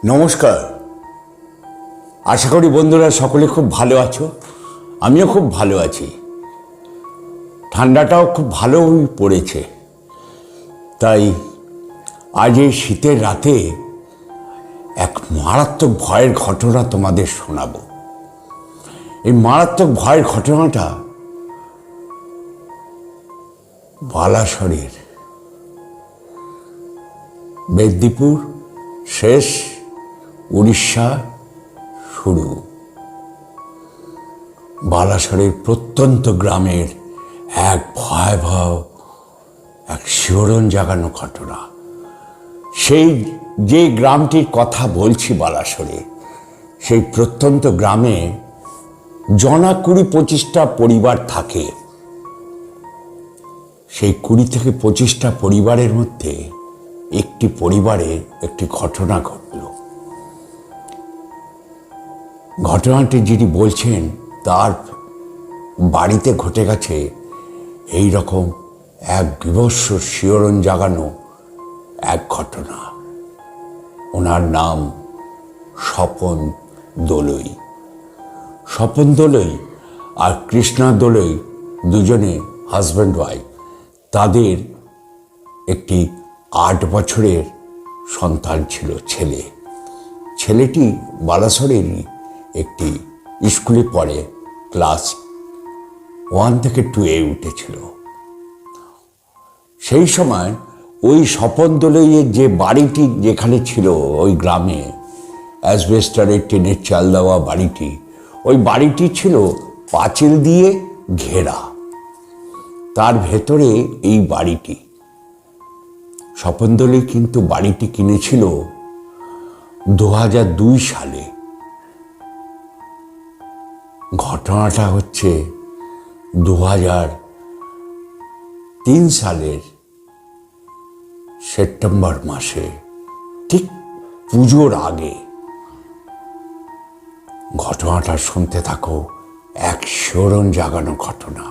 নমস্কার। আশা করি বন্ধুরা সকলে খুব ভালো আছো। আমিও খুব ভালো আছি। ঠান্ডাটাও খুব ভালোই পড়েছে। তাই আজ এই শীতের রাতে এক মারাত্মক ভয়ের ঘটনা তোমাদের শোনাবো। এই মারাত্মক ভয়ের ঘটনাটা বালাসরের মেদিনীপুর শেষ, উড়িষ্যা শুরু। বালাসরের প্রত্যন্ত গ্রামের এক ভয়াবহ, এক শিহরণ জাগানো ঘটনা। সেই যে গ্রামটির কথা বলছি বালাসরে, সেই প্রত্যন্ত গ্রামে জনা 20-25টা পরিবার থাকে। সেই 20 থেকে 25টা পরিবারের মধ্যে একটি পরিবারে একটি ঘটনা ঘটল। ঘটনাটি যিনি বলছেন তার বাড়িতে ঘটে গেছে এই রকম এক বিভৎস শিহরণ জাগানো এক ঘটনা। ওনার নাম স্বপন দোলই। স্বপন দোলই আর কৃষ্ণা দোলই দুজনে হাজব্যান্ড ওয়াইফ। তাদের একটি 8 বছরের সন্তান ছিল, ছেলে। ছেলেটি বালাসরেরই একটি স্কুলে পড়ে, ক্লাস 1 থেকে 2 উঠেছিল। সেই সময় ওই স্বপন দোলইয়ের যে বাড়িটি যেখানে ছিল ওই গ্রামে, অ্যাসবেস্টারের টিনের চাল দেওয়া বাড়িটি, ওই বাড়িটি ছিল পাঁচিল দিয়ে ঘেরা। তার ভেতরে এই বাড়িটি। স্বপন দোলই কিন্তু বাড়িটি কিনেছিল 2002 সালে। ঘটনাটা হচ্ছে 2003 সালের সেপ্টেম্বর মাসে, ঠিক পুজোর আগে। ঘটনাটা শুনতে থাকো, এক শিহরণ জাগানো ঘটনা।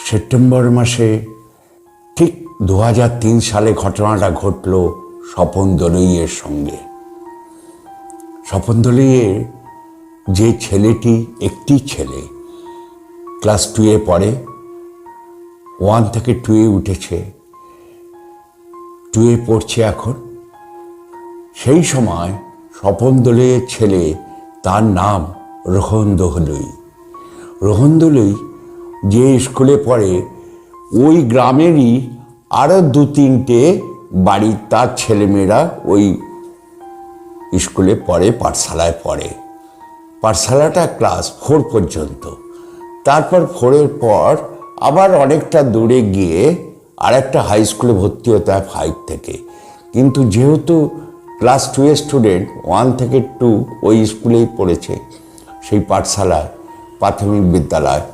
সেপ্টেম্বর মাসে ঠিক 2003 সালে ঘটনাটা ঘটল স্বপন দোলইয়ের সঙ্গে। স্বপন দোলইয়ের যে ছেলেটি, একটি ছেলে, ক্লাস 2 পড়ে, 1 থেকে 2 উঠেছে, 2 পড়ছে এখন। সেই সময় স্বপন দোলইয়ের ছেলে, তার নাম রোহন দোলই। রোহন দোলই যে স্কুলে পড়ে, ওই গ্রামেরই আরো 2-3টে বাড়ি তার ছেলেমেয়েরা ওই স্কুলে পড়ে, পাঠশালায় পড়ে। পাঠশালাটা ক্লাস 4 পর্যন্ত। তারপর 4-এর পর আবার অনেকটা দূরে গিয়ে আর একটা হাই স্কুলে ভর্তি হতে হয় 5 থেকে। কিন্তু যেহেতু ক্লাস 2-এর স্টুডেন্ট, 1 থেকে 2 ওই স্কুলেই পড়েছে, সেই পাঠশালায়, প্রাথমিক বিদ্যালয়,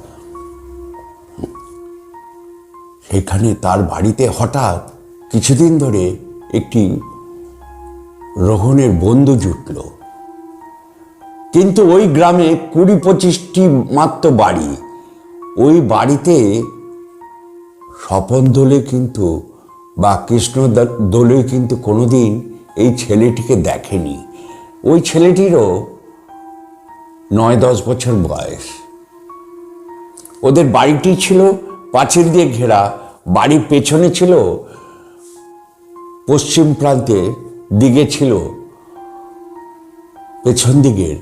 সেখানে তার বাড়িতে হঠাৎ কিছুদিন ধরে একটি রোহনের বন্ধু জুটল। কিন্তু ওই গ্রামে 20-25টি মাত্র বাড়ি। ওই বাড়িতে স্বপন দোলই কিন্তু বা কৃষ্ণ দোলই কিন্তু কোনোদিন এই ছেলেটিকে দেখেনি। ওই ছেলেটিরও 9-10 বছর বয়স। ওদের বাড়িটি ছিল পাঁচিল দিয়ে ঘেরা। বাড়ির পেছনে ছিল, পশ্চিম প্রান্তের দিকে ছিল, পেছন দিকের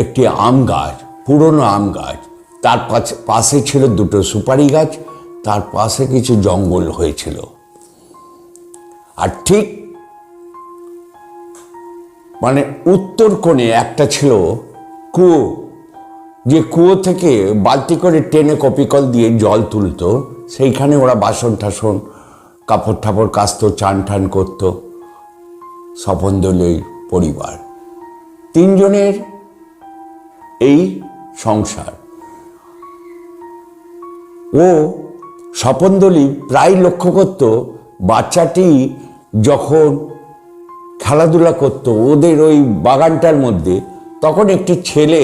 একটি আম গাছ, পুরনো আম গাছ। তার পাশে ছিল 2টো সুপারি গাছ, তার পাশে কিছু জঙ্গল হয়েছিল। আর ঠিক মানে উত্তর কোণে একটা ছিল কুয়ো, যে কুয়ো থেকে বালতি করে টেনে কপিকল দিয়ে জল তুলতো। সেইখানে ওরা বাসন টাসন, কাপড় ঠাপড় কাচতো, চান টান করতো। স্বপন দোলই পরিবার, 3 জনের এই সংসার। ও স্বপন দোলই প্রায় লক্ষ্য করত, বাচ্চাটি যখন খেলাধুলা করত ওদের ওই বাগানটার মধ্যে, তখন একটি ছেলে,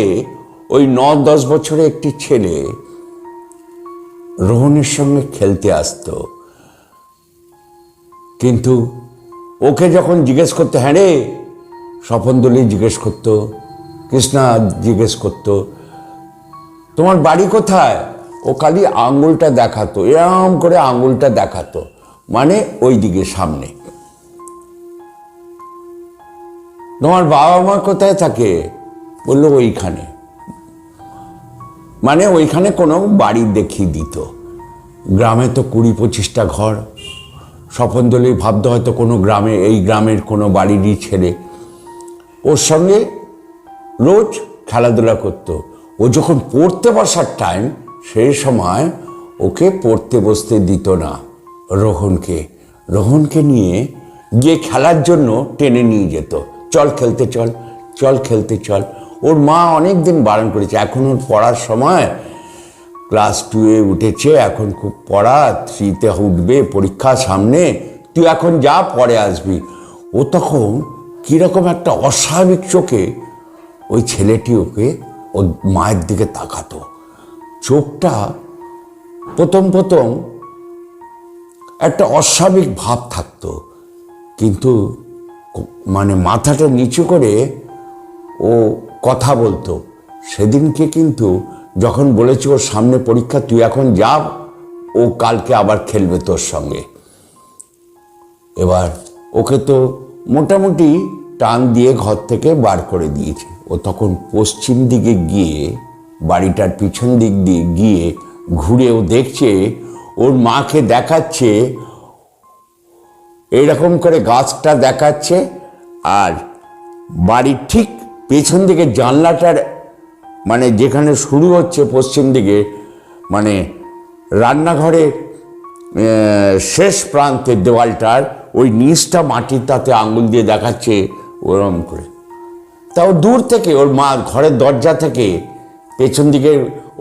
ওই 9-10 বছরের একটি ছেলে রোহনের সঙ্গে খেলতে আসতো। কিন্তু ওকে যখন জিজ্ঞেস করতে, হ্যাঁ রে স্বপনদলী জিজ্ঞেস করতো, কৃষ্ণা জিজ্ঞেস করতো তোমার বাড়ি কোথায়? ও খালি আঙুলটা দেখাতো, এরম করে আঙুলটা দেখাতো, মানে ওই দিকে সামনে। তোমার বাবা মা কোথায় থাকে? বললো ওইখানে, মানে ওইখানে কোনো বাড়ি দেখিয়ে দিত। গ্রামে তো 20-25টা ঘর। স্বপনদলী ভাবতে হয়তো কোনো গ্রামে, এই গ্রামের কোনো বাড়িরই ছেলে। ওর সঙ্গে রোজ খেলাধুলা করতো। ও যখন পড়তে বসার টাইম, সেই সময় ওকে পড়তে বসতে দিত না রোহনকে নিয়ে গিয়ে খেলার জন্য টেনে নিয়ে যেত, চল খেলতে চল, চল খেলতে চল। ওর মা অনেক দিন বারণ করেছে, এখন ওর পড়ার সময়, ক্লাস 2-এ উঠেছে, এখন খুব পড়া, 3-তে উঠবে, পরীক্ষা সামনে, তুই এখন যা, পরে আসবি। ও তখন কীরকম একটা অস্বাভাবিক চোখে ওই ছেলেটি ওকে, ওর মায়ের দিকে তাকাতো। চোখটা প্রথম একটা অস্বাভাবিক ভাব থাকতো, কিন্তু মানে মাথাটা নিচু করে ও কথা বলতো। সেদিনকে কিন্তু যখন বলেছে ওর সামনে পরীক্ষা, তুই এখন যা, ও কালকে আবার খেলবে তোর সঙ্গে। এবার ওকে তো মোটামুটি টান দিয়ে ঘর থেকে বার করে দিয়েছে। ও তখন পশ্চিম দিকে গিয়ে, বাড়িটার পিছন দিক দিয়ে গিয়ে ঘুরেও দেখছে ওর মাকে দেখাচ্ছে, এইরকম করে গাছটা দেখাচ্ছে, আর বাড়ির ঠিক পেছন দিকে জানলাটার, মানে যেখানে শুরু হচ্ছে পশ্চিম দিকে, মানে রান্নাঘরের শেষ প্রান্তের দেওয়ালটার ওই নিচটা মাটির, তাতে আঙুল দিয়ে দেখাচ্ছে ওরম করে। তাও দূর থেকে ওর মা ঘরের দরজা থেকে পেছন দিকে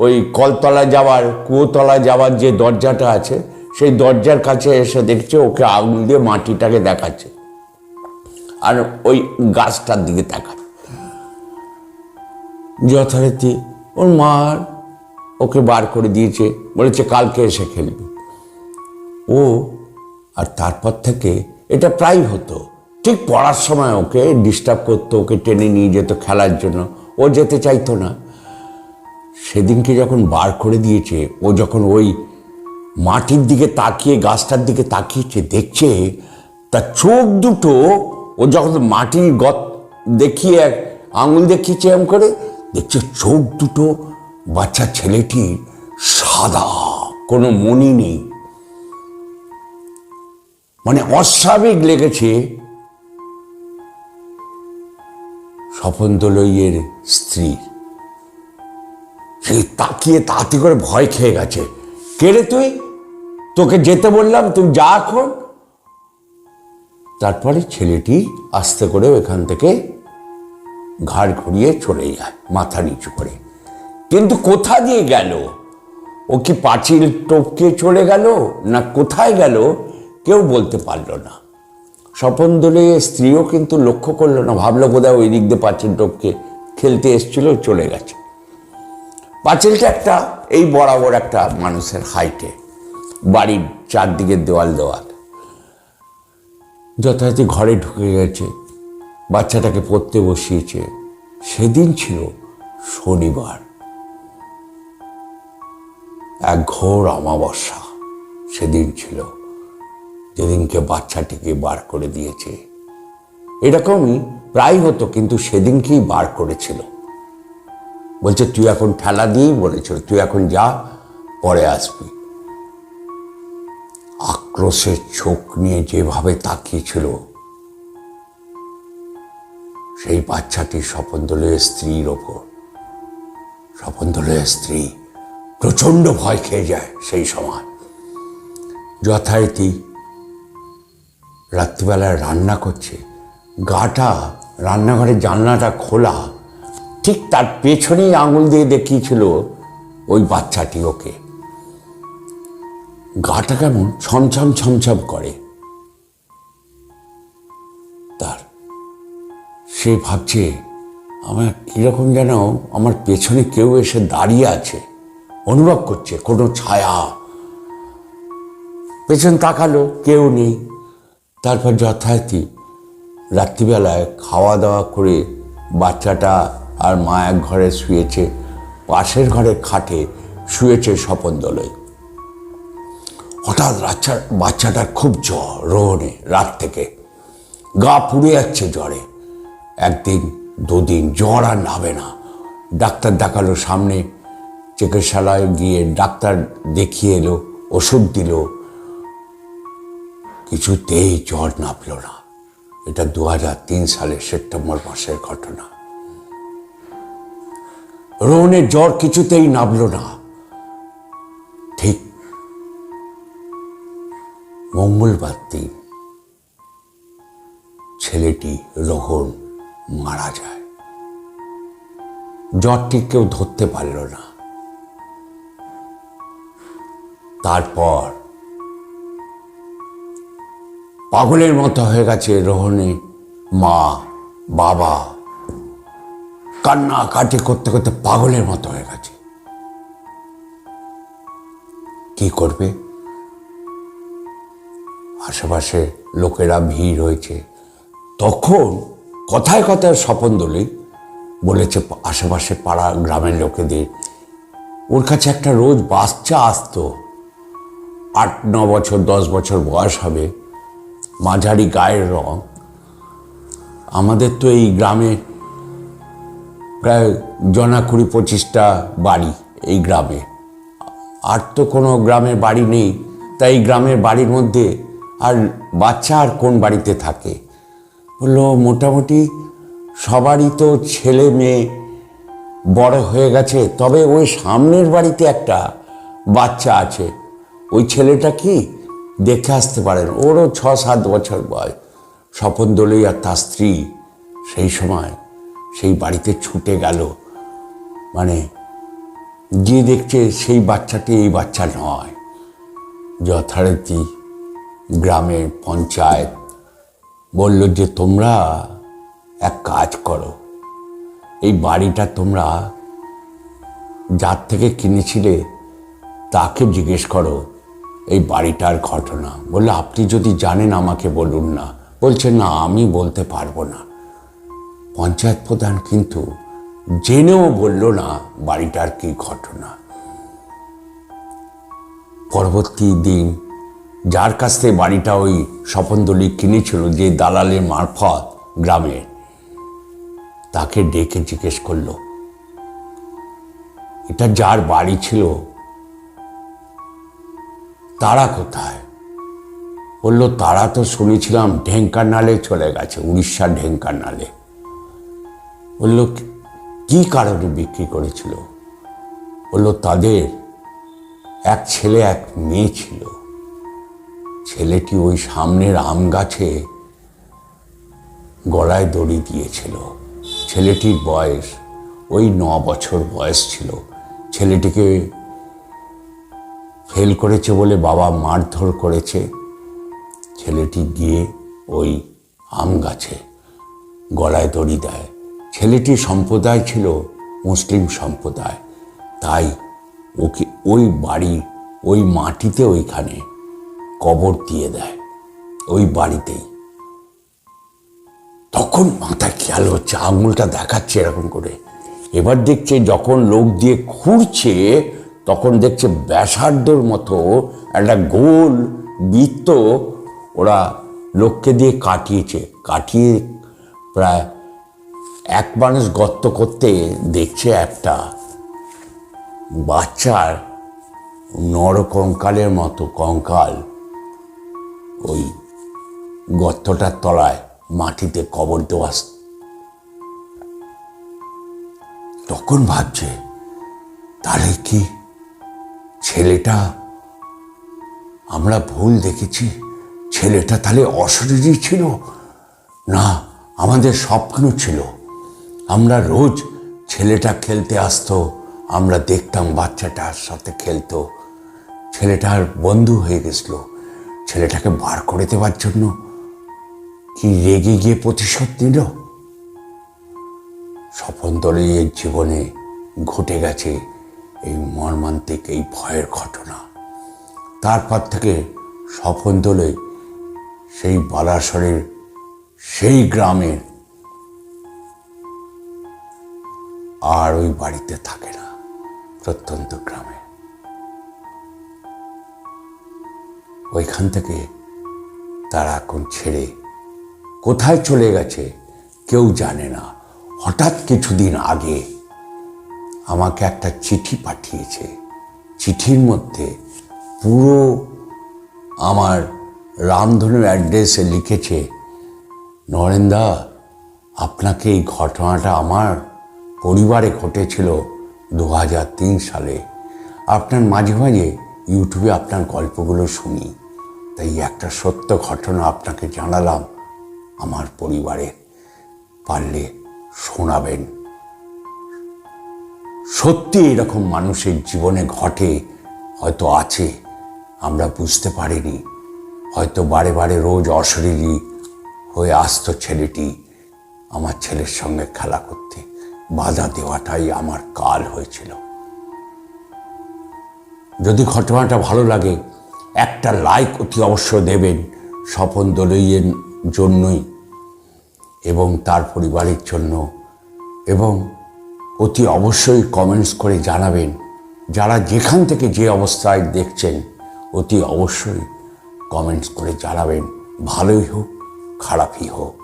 ওই কলতলা যাওয়ার, কুয়োতলা যাওয়ার যে দরজাটা আছে, সেই দরজার কাছে এসে দেখছে ওকে আঙুল দিয়ে মাটিটাকে দেখাচ্ছে, আর ওই গাছটার দিকে তাকাচ্ছে। যথারীতি ওর মা ওকে বার করে দিয়েছে, বলেছে কালকে এসে খেলবি। ও আর তারপর থেকে এটা প্রায় হতো, ঠিক পড়ার সময় ওকে ডিস্টার্ব করতো, ওকে টেনে নিয়ে যেত খেলার জন্য, ও যেতে চাইতো না। সেদিনকে যখন বার করে দিয়েছে, ও যখন ওই মাটির দিকে তাকিয়ে, গাছটার দিকে তাকিয়েছে, দেখছে তার চোখ দুটো, ও যখন মাটির দেখিয়ে আঙুল দেখিয়েছে এম করে, দেখছে চোখ দুটো বাচ্চা ছেলেটির সাদা, কোনো মনি নেই, মানে অস্বাভাবিক লেগেছে। স্বপনদলইয়ের স্ত্রী সে তাকিয়ে তাড়াতাড়ি করে ভয় খেয়ে গেছে, কে রে তুই? তোকে যেতে বললাম, তুই যা এখন। তারপরে ছেলেটি আস্তে করে ওখান থেকে ঘাড় ঘুরিয়ে চলে যায়, মাথা নিচু করে। কিন্তু কোথা দিয়ে গেল? ও কি পাঁচিল টপকে চলে গেল, না কোথায় গেল, কেউ বলতে পারল না। স্বপনদলীর স্ত্রীও কিন্তু লক্ষ্য করলো না, ভাবলো বোধহয় ওই দিক দিয়ে পাঁচিল টপকে খেলতে এসেছিল, চলে গেছে। পাঁচিলটা একটা এই বরাবর একটা মানুষের হাইটে, বাড়ির চারদিকে দেওয়াল দেওয়াল। যথারীতি ঘরে ঢুকে গেছে, বাচ্চাটাকে পড়তে বসিয়েছে। সেদিন ছিল শনিবার, এক ঘোর অমাবস্যা সেদিন ছিল, যেদিনকে বাচ্চাটিকে বার করে দিয়েছে। এরকমই প্রায় হতো, কিন্তু সেদিনকেই বার করেছিল। বলছে তুই এখন খেলা দিয়েই বলেছিল, তুই এখন যা, পরে আসবি। আক্রোশের চোখ নিয়ে যেভাবে তাকিয়েছিল সেই বাচ্চাটি স্বপনদলীর স্ত্রীর ওপর। স্বপনদলীর স্ত্রী প্রচণ্ড ভয় খেয়ে যায় সেই সময়। যথারীতি রাত্রিবেলায় রান্না করছে, গাটা, রান্নাঘরের জানলাটা খোলা, ঠিক তার পেছনেই আঙুল দিয়ে দেখিয়েছিল ওই বাচ্চাটি ওকে। গাটা কেমন ছমছম ছমছম করে তার। সে ভাবছে আমার কীরকম যেন আমার পেছনে কেউ এসে দাঁড়িয়ে আছে, অনুভব করছে কোনো ছায়া। পেছন তাকালো, কেউ নেই। তারপর যথারীতি রাত্রিবেলায় খাওয়া দাওয়া করে বাচ্চাটা আর মা এক ঘরে শুয়েছে, পাশের ঘরে খাটে শুয়েছে স্বপন দোলই। হঠাৎ বাচ্চাটার খুব জ্বর, রোহনে রাত থেকে গা পুড়ে যাচ্ছে জ্বরে। একদিন দুদিন জ্বর আর নামে না। ডাক্তার দেখালো, সামনে চিকিৎসালয়ে গিয়ে ডাক্তার দেখিয়ে এলো, ওষুধ দিল, কিছুতেই জ্বর নামল না। এটা 2003 সালের সেপ্টেম্বর মাসের ঘটনা। রোহনের জ্বর কিছুতেই নামল না। ঠিক মঙ্গলবার দিন ছেলেটি রোহন মারা যায়। জ্বরটি কেউ ধরতে পারল না। তারপর পাগলের মতো হয়ে গেছে রোহনের মা বাবা, কান্নাকাটি করতে করতে পাগলের মতো হয়ে গেছে। কি করবে? আশেপাশে লোকেরা ভিড় হয়েছে। তখন কথায় কথায় স্বপন দোলই বলেছে আশেপাশে পাড়া গ্রামের লোকেদের, ওর কাছে একটা রোজ বাচ্চা আসতো, 8-9 বছর 10 বছর বয়স হবে, মাঝারি গায়ের রং। আমাদের তো এই গ্রামে প্রায় 20-25টা বাড়ি এই গ্রামে, আর তো কোনো গ্রামের বাড়ি নেই। তাই গ্রামের বাড়ির মধ্যে আর বাচ্চা আর কোন বাড়িতে থাকে? বললো মোটামুটি সবারই তো ছেলে মেয়ে বড় হয়ে গেছে, তবে ওই সামনের বাড়িতে একটা বাচ্চা আছে, ওই ছেলেটা কি দেখে আসতে পারেন, ওরও 6-7 বছর বয়স। স্বপন দোলই আর তার স্ত্রী সেই সময় সেই বাড়িতে ছুটে গেল। মানে গিয়ে দেখছে সেই বাচ্চাটি এই বাচ্চা নয়। যথারীতি গ্রামের পঞ্চায়েত বলল যে তোমরা এক কাজ করো, এই বাড়িটা তোমরা যার থেকে কিনেছিলে তাকে জিজ্ঞেস করো এই বাড়িটার ঘটনা। বললো আপনি যদি জানেন আমাকে বলুন না। বলছে না, আমি বলতে পারবো না। পঞ্চায়েত প্রধান কিন্তু জেনেও বলল না বাড়িটার কি ঘটনা। পরবর্তী দিন যার কাছ থেকে বাড়িটা ওই স্বপন দোলই কিনেছিল, যে দালালের মারফত গ্রামে, তাকে ডেকে জিজ্ঞেস করলো এটা যার বাড়ি ছিল তারা কোথায়? বললো তারা তো শুনেছিলাম ঢেঙ্কানালে চলে গেছে, উড়িষ্যার ঢেঙ্কানালে। বললো কি কারণে বিক্রি করেছিল? বললো তাদের এক ছেলে এক মেয়ে ছিল। ছেলেটি ওই সামনের আম গাছে গলায় দড়ি দিয়েছিল। ছেলেটির বয়স ওই 9 বছর বয়স ছিল। ছেলেটিকে ফেল করেছে বলে বাবা মারধর করেছে। ছেলেটি গিয়ে ওই আম গাছে গলায় দড়ি দেয়। ছেলেটির সম্প্রদায় ছিল মুসলিম সম্প্রদায়, তাই ওকে ওই বাড়ি ওই মাটিতে ওইখানে কবর দিয়ে দেয়, ওই বাড়িতেই। তখন মাথায় খেয়াল হচ্ছে, আঙুলটা দেখাচ্ছে এরকম করে। এবার দেখছে যখন লোক দিয়ে খুঁড়ছে, তখন দেখছে ব্যাসার্ধর মতো একটা গোল বৃত্ত ওরা লোককে দিয়ে কাটিয়ে প্রায় 1 মানুষ গর্ত করতে দেখছে একটা বাচ্চার নরকঙ্কালের মতো কঙ্কাল ওই গর্তটার তলায় মাটিতে কবর দেওয়া। তখন ভাবছে তাহলে কি ছেলেটা আমরা ভুল দেখেছি? ছেলেটা তাহলে অশরীরী ছিল? না, আমাদের স্বপ্ন ছিল। আমরা রোজ ছেলেটা খেলতে আসতো, আমরা দেখতাম বাচ্চাটার সাথে খেলতো। ছেলেটার বন্ধু হয়ে গেছিল। ছেলেটাকে বার করে দেওয়ার জন্য কি রেগে গিয়ে প্রতিশোধ নিল? স্বপন দোলইয়ের জীবনে ঘটে গেছে এই মর্মান্তিক এই ভয়ের ঘটনা। তারপর থেকে স্বপন দোলই সেই বালাসরের সেই গ্রামের আর ওই বাড়িতে থাকে না, প্রত্যন্ত গ্রামে। ওইখান থেকে তারা এখন ছেড়ে কোথায় চলে গেছে কেউ জানে না। হঠাৎ কিছুদিন আগে আমাকে একটা চিঠি পাঠিয়েছে। চিঠির মধ্যে পুরো আমার রামধনু অ্যাড্রেসে লিখেছে, নরেনদা, আপনাকে এই ঘটনাটা আমার পরিবারে ঘটেছিল 2003 সালে। আপনার মাঝে মাঝে ইউটিউবে আপনার গল্পগুলো শুনি, তাই একটা সত্য ঘটনা আপনাকে জানালাম, আমার পরিবারে পারলে শোনাবেন। সত্যি এরকম মানুষের জীবনে ঘটে, হয়তো আছে, আমরা বুঝতে পারিনি। হয়তো বারে বারে রোজ অশরীরী হয়ে আসতো ছেলেটি আমার ছেলের সঙ্গে খেলা করতে। বাধা দেওয়াটাই আমার কাল হয়েছিল। যদি ঘটনাটা ভালো লাগে একটা লাইক অতি অবশ্য দেবেন স্বপন দলুইয়ের জন্যই এবং তার পরিবারের জন্য, এবং অতি অবশ্যই কমেন্টস করে জানাবেন। যারা যেখান থেকে যে অবস্থায় দেখছেন অতি অবশ্যই কমেন্টস করে জানাবেন, ভালোই হোক খারাপই হোক।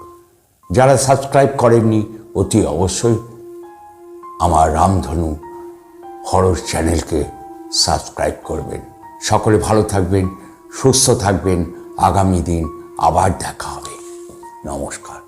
যারা সাবস্ক্রাইব করেননি অতি অবশ্যই আমার রামধনু হরর চ্যানেলকে সাবস্ক্রাইব করবেন। সকলে ভালো থাকবেন, সুস্থ থাকবেন। আগামী দিন আবার দেখা হবে। নমস্কার।